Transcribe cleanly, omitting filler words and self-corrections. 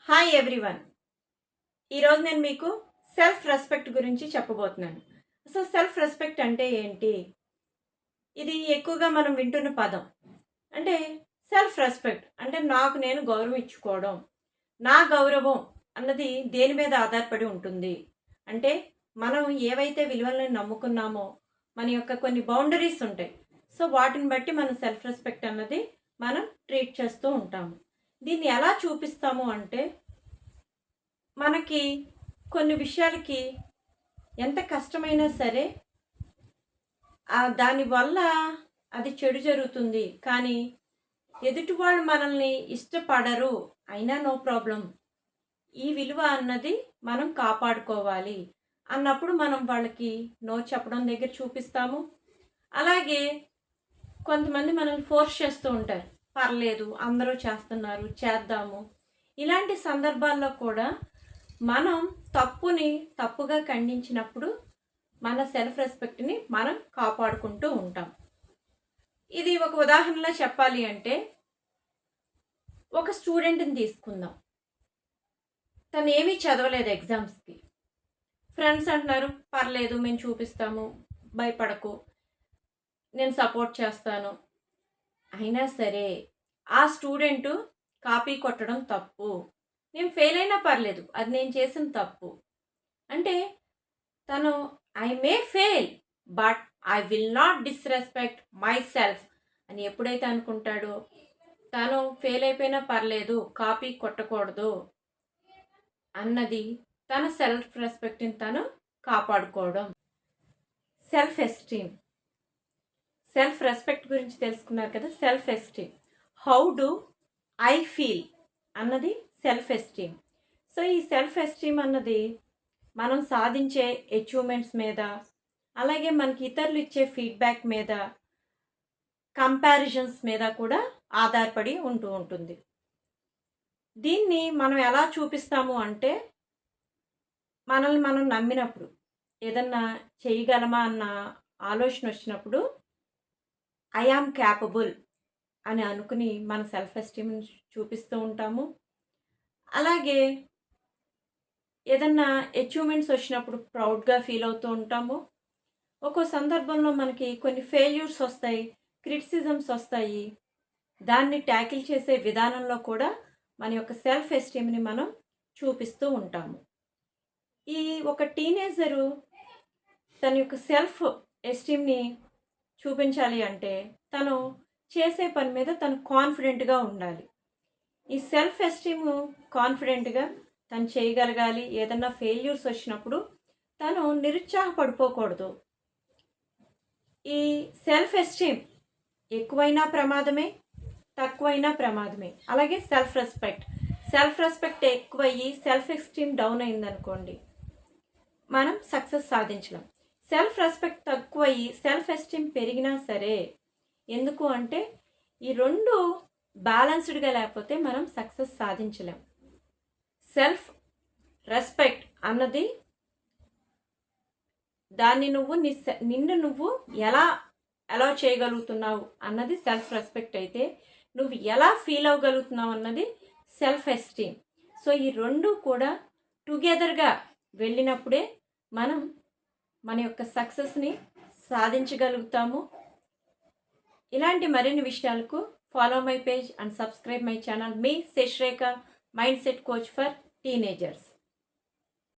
Hi everyone. ఈరోజు నేను మీకు సెల్ఫ్ రెస్పెక్ట్ గురించి చెప్పబోతున్నాను. అసలు సెల్ఫ్ రెస్పెక్ట్ అంటే ఏంటి? ఇది ఎక్కువగా మనం వింటున్న పదం. అంటే సెల్ఫ్ రెస్పెక్ట్ అంటే నాకు నేను గౌరవం ఇచ్చుకోవడం. నా గౌరవం అన్నది దేని మీద ఆధారపడి ఉంటుంది అంటే మనం ఏవైతే విలువలను నమ్ముకున్నామో మన యొక్క కొన్ని బౌండరీస్ ఉంటాయి. సో వాటిని బట్టి మనం సెల్ఫ్ రెస్పెక్ట్ అన్నది మనం ట్రీట్ చేస్తూ ఉంటాము. దీన్ని ఎలా చూపిస్తాము అంటే మనకి కొన్ని విషయాలకి ఎంత కష్టమైనా సరే దానివల్ల అది చెడు జరుగుతుంది, కానీ ఎదుటి వాళ్ళు మనల్ని ఇష్టపడరు అయినా నో ప్రాబ్లం, ఈ విలువ అన్నది మనం కాపాడుకోవాలి అన్నప్పుడు మనం వాళ్ళకి నో చెప్పడం దగ్గర చూపిస్తాము. అలాగే కొంతమంది మనల్ని ఫోర్స్ చేస్తూ ఉంటారు, పర్లేదు అందరూ చేస్తున్నారు చేద్దాము. ఇలాంటి సందర్భాల్లో కూడా మనం తప్పుని తప్పుగా ఖండించినప్పుడు మన సెల్ఫ్ రెస్పెక్ట్ని మనం కాపాడుకుంటూ ఉంటాం. ఇది ఒక ఉదాహరణలో చెప్పాలి అంటే ఒక స్టూడెంట్ని తీసుకుందాం. తను ఏమీ చదవలేదు ఎగ్జామ్స్కి. ఫ్రెండ్స్ అంటున్నారు పర్లేదు మేము చూపిస్తాము, భయపడకు, నేను సపోర్ట్ చేస్తాను. అయినా సరే ఆ స్టూడెంటు కాపీ కొట్టడం తప్పు. నేను ఫెయిల్ అయినా పర్లేదు, అది నేను చేసిన తప్పు. అంటే తను I may fail but I will not disrespect my self అని ఎప్పుడైతే అనుకుంటాడో, తను ఫెయిల్ అయిపోయినా పర్లేదు కాపీ కొట్టకూడదు అన్నది తన సెల్ఫ్ రెస్పెక్ట్ని తను కాపాడుకోవడం. సెల్ఫ్ ఎస్టీమ్, సెల్ఫ్ రెస్పెక్ట్ గురించి తెలుసుకున్నారు కదా. Self esteem, how do I feel అన్నది సెల్ఫ్ ఎస్టీమ్. సో ఈ సెల్ఫ్ ఎస్టీమ్ అన్నది మనం సాధించే అచీవ్మెంట్స్ మీద, అలాగే మనకి ఇతరులు ఇచ్చే ఫీడ్బ్యాక్ మీద, కంపారిజన్స్ మీద కూడా ఆధారపడి ఉంటుంది. దీన్ని మనం ఎలా చూపిస్తాము అంటే మనల్ని మనం నమ్మినప్పుడు, ఏదన్నా చేయగలమా అన్న ఆలోచన వచ్చినప్పుడు ఐ యామ్ క్యాపబుల్ అని అనుకుని మన సెల్ఫ్ ఎస్టీమ్ని చూపిస్తూ ఉంటాము. అలాగే ఏదన్నా అచీవ్మెంట్స్ వచ్చినప్పుడు ప్రౌడ్గా ఫీల్ అవుతూ ఉంటాము. ఒక్కో సందర్భంలో మనకి కొన్ని ఫెయిల్యూర్స్ వస్తాయి, క్రిటిసిజమ్స్ వస్తాయి. దాన్ని ట్యాకిల్ చేసే విధానంలో కూడా మన యొక్క సెల్ఫ్ ఎస్టీమ్ని మనం చూపిస్తూ ఉంటాము. ఈ ఒక టీనేజరు తన యొక్క సెల్ఫ్ ఎస్టీమ్ని చూపించాలి అంటే తను చేసే పని మీద తను కాన్ఫిడెంట్గా ఉండాలి. ఈ సెల్ఫ్ ఎస్టీమ్ కాన్ఫిడెంట్గా తను చేయగలగాలి. ఏదన్నా ఫెయిల్యూర్స్ వచ్చినప్పుడు తను నిరుత్సాహపడిపోకూడదు. ఈ సెల్ఫ్ ఎస్టీమ్ ఎక్కువైనా ప్రమాదమే, తక్కువైనా ప్రమాదమే. అలాగే సెల్ఫ్ రెస్పెక్ట్ ఎక్కువయ్యి సెల్ఫ్ ఎస్టీమ్ డౌన్ అయిందనుకోండి, మనం సక్సెస్ సాధించలేం. సెల్ఫ్ రెస్పెక్ట్ తక్కువయ్యి సెల్ఫ్ ఎస్టీమ్ పెరిగినా సరే, ఎందుకు అంటే ఈ రెండు బ్యాలెన్స్డ్గా లేకపోతే మనం సక్సెస్ సాధించలేం. సెల్ఫ్ రెస్పెక్ట్ అన్నది దాన్ని నిన్ను నువ్వు ఎలా అలౌ చేయగలుగుతున్నావు అన్నది సెల్ఫ్ రెస్పెక్ట్ అయితే, నువ్వు ఎలా ఫీల్ అవ్వగలుగుతున్నావు అన్నది సెల్ఫ్ ఎస్టీమ్. సో ఈ రెండు కూడా టుగెదర్గా వెళ్ళినప్పుడే మనం మన యొక్క సక్సెస్ని సాధించగలుగుతాము. ఇలాంటి మరిన్ని విషయాలకు follow my page and subscribe my channel. మీ Sasirekha, mindset coach for teenagers.